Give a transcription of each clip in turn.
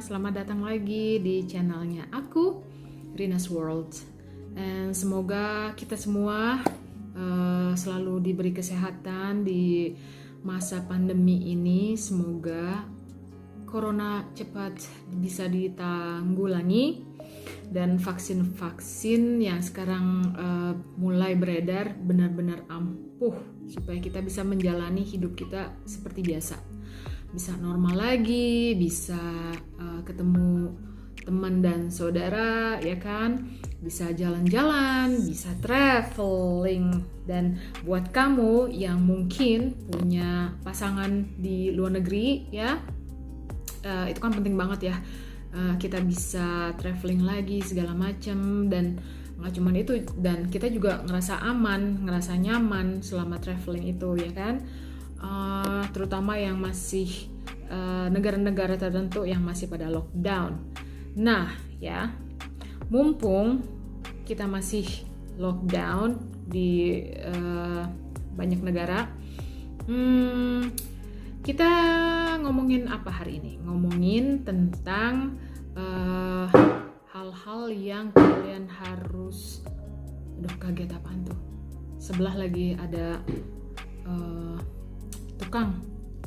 selamat datang lagi di channelnya aku, Rina's World. Dan semoga kita semua selalu diberi kesehatan di masa pandemi ini. Semoga corona cepat bisa ditanggulangi dan vaksin-vaksin yang sekarang mulai beredar benar-benar ampuh supaya kita bisa menjalani hidup kita seperti biasa. Bisa normal lagi, bisa ketemu teman dan saudara, ya kan? Bisa jalan-jalan, bisa traveling. Dan buat kamu yang mungkin punya pasangan di luar negeri, ya, itu kan penting banget ya. Kita bisa traveling lagi segala macam, dan nggak cuma itu, dan kita juga ngerasa aman, ngerasa nyaman selama traveling itu, ya kan? Terutama yang masih negara-negara tertentu yang masih pada lockdown. Nah, ya, mumpung kita masih lockdown di banyak negara, kita ngomongin apa hari ini? Ngomongin tentang hal-hal yang kalian harus... Aduh, kaget apaan tuh? Sebelah lagi ada tukang,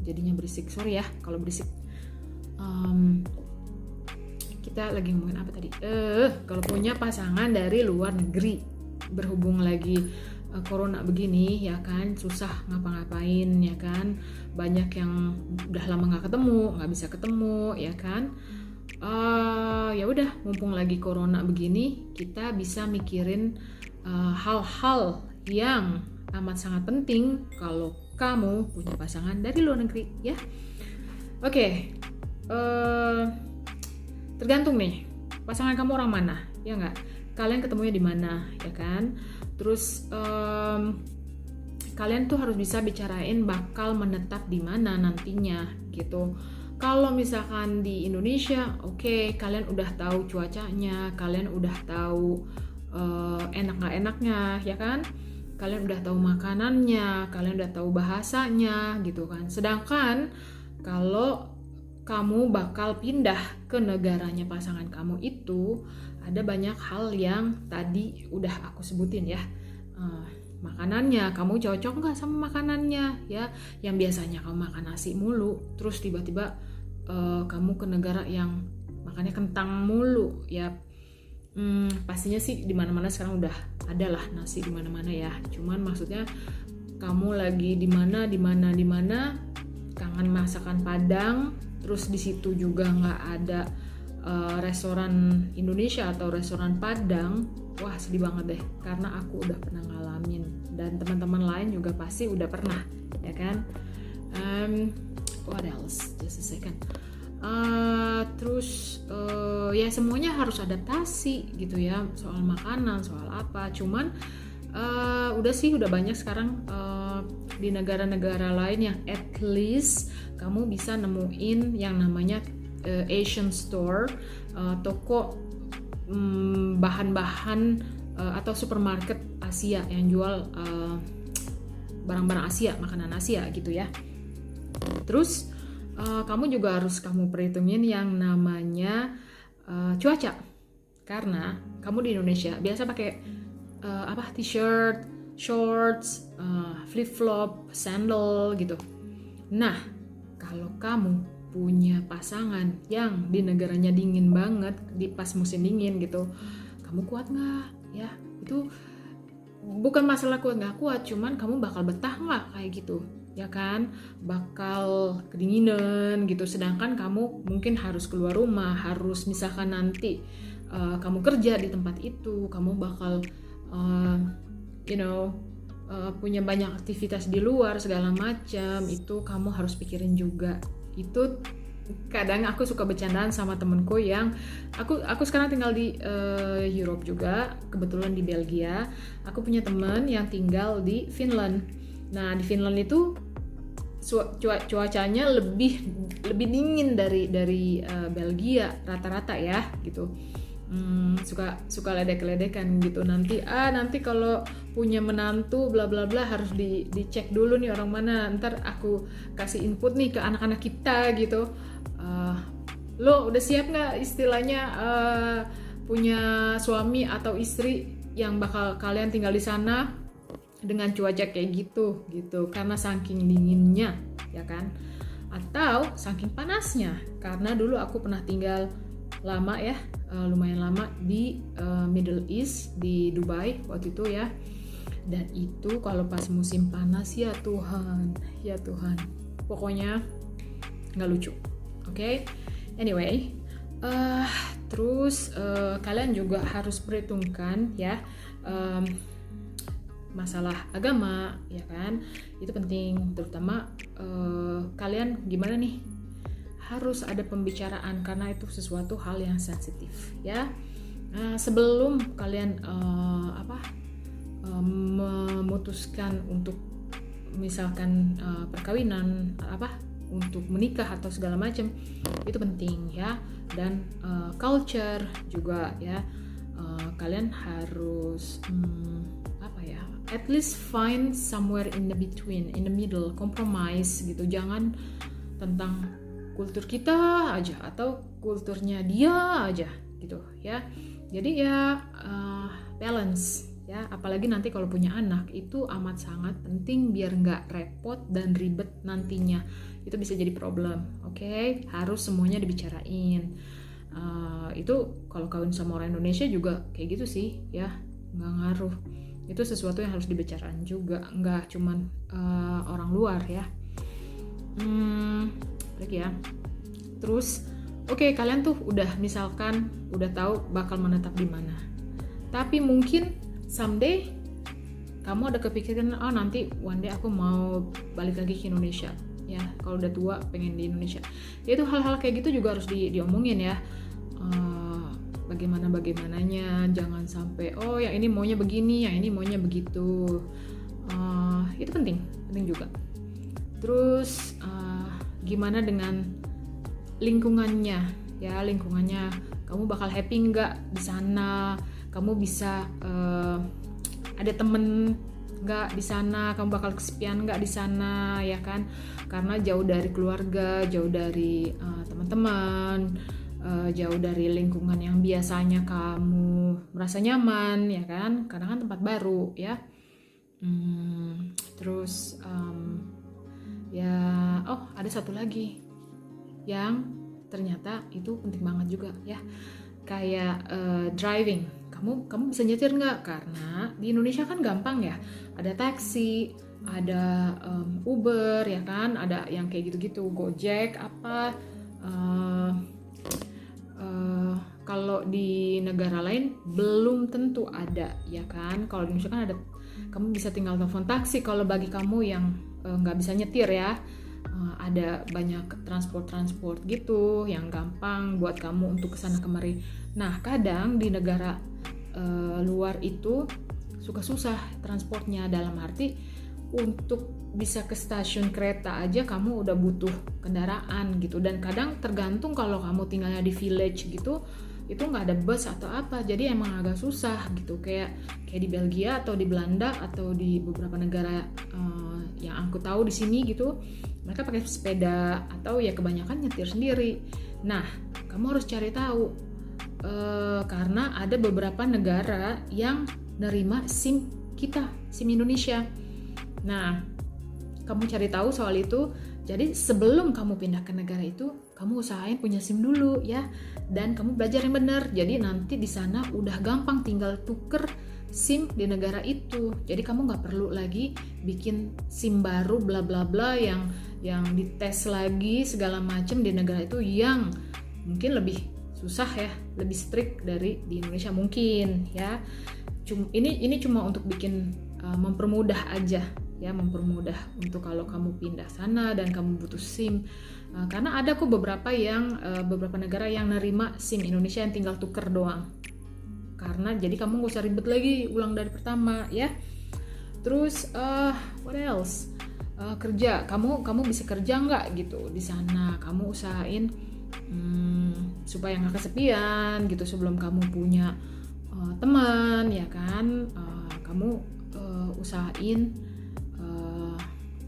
jadinya berisik. Sorry ya kalau berisik. Kita lagi ngomongin apa tadi? Kalau punya pasangan dari luar negeri, berhubung lagi corona begini, ya kan, susah ngapa-ngapain, ya kan, banyak yang udah lama nggak ketemu, nggak bisa ketemu, ya kan. Ya udah, mumpung lagi corona begini, kita bisa mikirin hal-hal yang amat sangat penting kalau kamu punya pasangan dari luar negeri, ya. Oke. Tergantung nih, pasangan kamu orang mana, ya nggak? Kalian ketemunya di mana, ya kan? Terus kalian tuh harus bisa bicarain bakal menetap di mana nantinya, gitu. Kalau misalkan di Indonesia, oke, kalian udah tahu cuacanya, kalian udah tahu enak nggak enaknya, ya kan? Kalian udah tahu makanannya, kalian udah tahu bahasanya, gitu kan. Sedangkan kalau kamu bakal pindah ke negaranya pasangan kamu itu, ada banyak hal yang tadi udah aku sebutin ya. Makanannya, kamu cocok nggak sama makanannya, ya? Yang biasanya kamu makan nasi mulu, terus tiba-tiba kamu ke negara yang makannya kentang mulu, ya. Pastinya sih di mana-mana sekarang udah ada lah nasi di mana-mana ya. Cuman maksudnya kamu lagi di mana kangen masakan Padang, terus di situ juga nggak ada restoran Indonesia atau restoran Padang. Wah, sedih banget deh, karena aku udah pernah ngalamin dan teman-teman lain juga pasti udah pernah, ya kan. What else? Just a second. Terus ya semuanya harus adaptasi gitu ya, soal makanan, soal apa. Cuman udah banyak sekarang di negara-negara lain yang at least kamu bisa nemuin yang namanya Asian store, toko bahan-bahan atau supermarket Asia yang jual barang-barang Asia, makanan Asia gitu ya. Terus kamu juga harus perhitungin yang namanya cuaca, karena kamu di Indonesia biasa pakai t-shirt, shorts, flip-flop, sandal gitu. Nah, kalau kamu punya pasangan yang di negaranya dingin banget, di pas musim dingin gitu, kamu kuat nggak? Ya, itu bukan masalah kuat nggak kuat, cuman kamu bakal betah nggak kayak gitu, ya kan? Bakal kedinginan gitu. Sedangkan kamu mungkin harus keluar rumah, harus misalkan nanti kamu kerja di tempat itu, kamu bakal punya banyak aktivitas di luar segala macam, itu kamu harus pikirin juga. Itu kadang aku suka bercandaan sama temenku yang aku sekarang tinggal di Europe juga, kebetulan di Belgia. Aku punya teman yang tinggal di Finland. Nah, di Finland itu cuacanya lebih dingin dari Belgia rata-rata ya gitu. Suka ledek-ledekan gitu, nanti kalau punya menantu bla bla bla harus dicek dulu nih orang mana, ntar aku kasih input nih ke anak-anak kita gitu. Lo udah siap nggak istilahnya punya suami atau istri yang bakal kalian tinggal di sana dengan cuaca kayak gitu karena saking dinginnya, ya kan? Atau saking panasnya, karena dulu aku pernah tinggal lama ya, lumayan lama di Middle East, di Dubai waktu itu ya. Dan itu kalau pas musim panas, ya Tuhan, pokoknya nggak lucu. Oke? Anyway, terus kalian juga harus perhitungkan ya masalah agama, ya kan? Itu penting, terutama kalian gimana nih? Harus ada pembicaraan karena itu sesuatu hal yang sensitif ya. Sebelum kalian memutuskan untuk misalkan perkawinan untuk menikah atau segala macam, itu penting ya. Dan culture juga ya, kalian harus at least find somewhere in the between, in the middle, compromise gitu. Jangan tentang kultur kita aja atau kulturnya dia aja gitu ya. Jadi ya balance ya, apalagi nanti kalau punya anak itu amat sangat penting biar nggak repot dan ribet nantinya. Itu bisa jadi problem. Oke? Harus semuanya dibicarain. Itu kalau kawin sama orang Indonesia juga kayak gitu sih ya, nggak ngaruh. Itu sesuatu yang harus dibicarain juga, nggak cuman orang luar ya. Lagi ya. Terus kalian tuh udah misalkan udah tahu bakal menetap di mana. Tapi mungkin someday kamu ada kepikiran, nanti one day aku mau balik lagi ke Indonesia ya, kalau udah tua pengen di Indonesia. Itu hal-hal kayak gitu juga harus diomongin ya. Bagaimananya, jangan sampai yang ini maunya begini, yang ini maunya begitu. Itu penting juga. Terus gimana dengan lingkungannya ya, kamu bakal happy nggak di sana? Kamu bisa ada temen nggak di sana? Kamu bakal kesepian nggak di sana, ya kan? Karena jauh dari keluarga, jauh dari teman-teman, jauh dari lingkungan yang biasanya kamu merasa nyaman, ya kan? Karena kan tempat baru, ya. Terus ada satu lagi yang ternyata itu penting banget juga, ya. Kayak driving. Kamu bisa nyetir nggak? Karena di Indonesia kan gampang ya, ada taksi, ada Uber ya kan, ada yang kayak gitu-gitu, Gojek apa. Kalau di negara lain belum tentu ada ya kan. Kalau di Indonesia kan ada, kamu bisa tinggal telepon taksi. Kalau bagi kamu yang nggak bisa nyetir ya, ada banyak transport gitu yang gampang buat kamu untuk kesana kemari. Nah, kadang di negara luar itu suka susah transportnya, dalam arti untuk bisa ke stasiun kereta aja kamu udah butuh kendaraan gitu. Dan kadang tergantung kalau kamu tinggalnya di village gitu, itu nggak ada bus atau apa, jadi emang agak susah gitu. Kayak di Belgia atau di Belanda atau di beberapa negara yang aku tahu di sini gitu, mereka pakai sepeda atau ya kebanyakan nyetir sendiri. Nah, kamu harus cari tahu karena ada beberapa negara yang nerima SIM kita, SIM Indonesia. Nah, kamu cari tahu soal itu. Jadi sebelum kamu pindah ke negara itu, kamu usahain punya SIM dulu ya, dan kamu belajar yang benar. Jadi nanti di sana udah gampang, tinggal tuker SIM di negara itu. Jadi kamu nggak perlu lagi bikin SIM baru bla bla bla yang dites lagi segala macam di negara itu, yang mungkin lebih susah ya, lebih strict dari di Indonesia mungkin ya. Ini cuma untuk bikin mempermudah aja ya, mempermudah untuk kalau kamu pindah sana dan kamu butuh SIM. Karena ada kok beberapa negara yang nerima SIM Indonesia yang tinggal tuker doang. Karena jadi kamu gak usah ribet lagi ulang dari pertama ya. Terus what else? Kerja, kamu bisa kerja nggak gitu di sana? Kamu usahain supaya nggak kesepian gitu sebelum kamu punya teman ya kan. Kamu usahain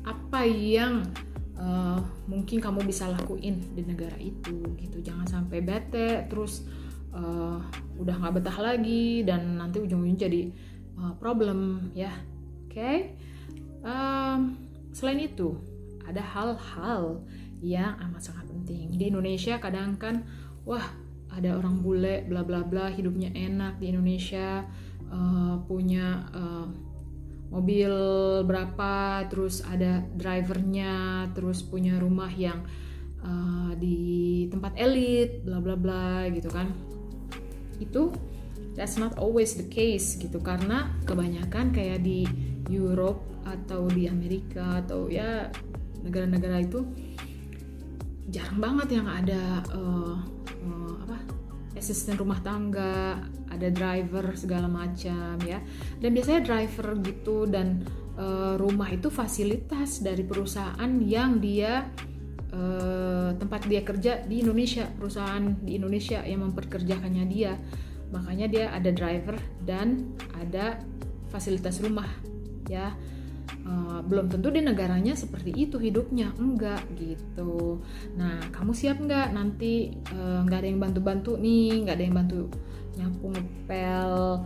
apa yang mungkin kamu bisa lakuin di negara itu gitu. Jangan sampai bete terus udah nggak betah lagi dan nanti ujung-ujungnya jadi problem ya. Oke. Selain itu ada hal-hal yang amat sangat penting di Indonesia. Kadang kan ada orang bule bla bla bla hidupnya enak di Indonesia, punya mobil berapa, terus ada drivernya, terus punya rumah yang di tempat elit bla bla bla gitu kan. Itu that's not always the case gitu, karena kebanyakan kayak di Europe atau di Amerika atau ya negara-negara itu jarang banget yang ada asisten rumah tangga, ada driver segala macam ya. Dan biasanya driver gitu dan rumah itu fasilitas dari perusahaan yang dia tempat dia kerja di Indonesia, perusahaan di Indonesia yang memperkerjakannya dia. Makanya dia ada driver dan ada fasilitas rumah ya. Belum tentu di negaranya seperti itu hidupnya, enggak gitu. Nah, kamu siap nggak nanti nggak ada yang bantu-bantu nih, nggak ada yang bantu nyapu, ngepel,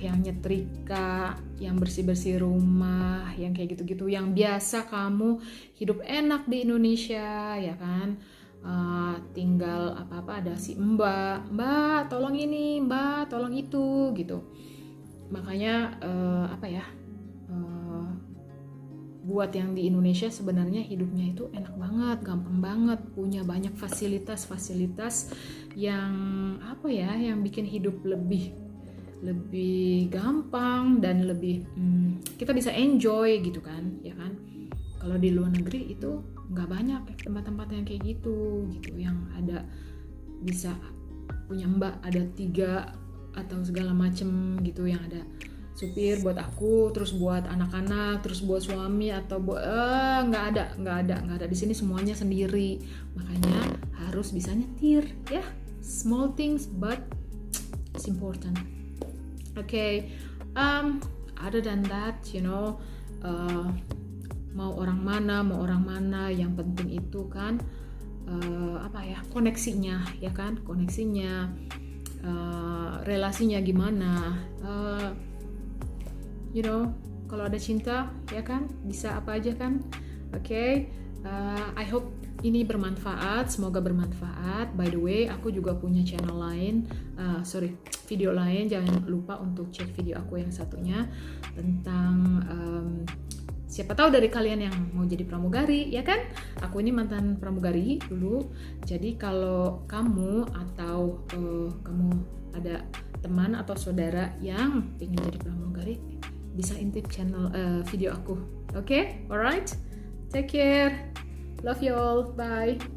yang nyetrika, yang bersih-bersih rumah, yang kayak gitu-gitu, yang biasa kamu hidup enak di Indonesia ya kan. Tinggal apa-apa ada si mbak tolong ini, mbak tolong itu gitu. Makanya buat yang di Indonesia sebenarnya hidupnya itu enak banget, gampang banget, punya banyak fasilitas-fasilitas yang yang bikin hidup lebih gampang dan lebih kita bisa enjoy gitu kan ya kan. Kalau di luar negeri itu nggak banyak tempat-tempat yang kayak gitu yang ada bisa punya mbak ada 3 atau segala macem gitu, yang ada supir buat aku, terus buat anak-anak, terus buat suami atau nggak ada di sini, semuanya sendiri. Makanya harus bisa nyetir ya. Small things but it's important. Okay. Other than that, mau orang mana, yang penting itu kan koneksinya ya kan, relasinya gimana. Kalau ada cinta ya kan bisa apa aja kan. Okay. I hope ini bermanfaat, semoga bermanfaat. By the way, aku juga punya channel lain, video lain, jangan lupa untuk cek video aku yang satunya tentang siapa tahu dari kalian yang mau jadi pramugari ya kan. Aku ini mantan pramugari dulu, jadi kalau kamu atau kamu ada teman atau saudara yang ingin jadi pramugari, bisa intip channel video aku. Okay? Alright? Take care. Love you all. Bye.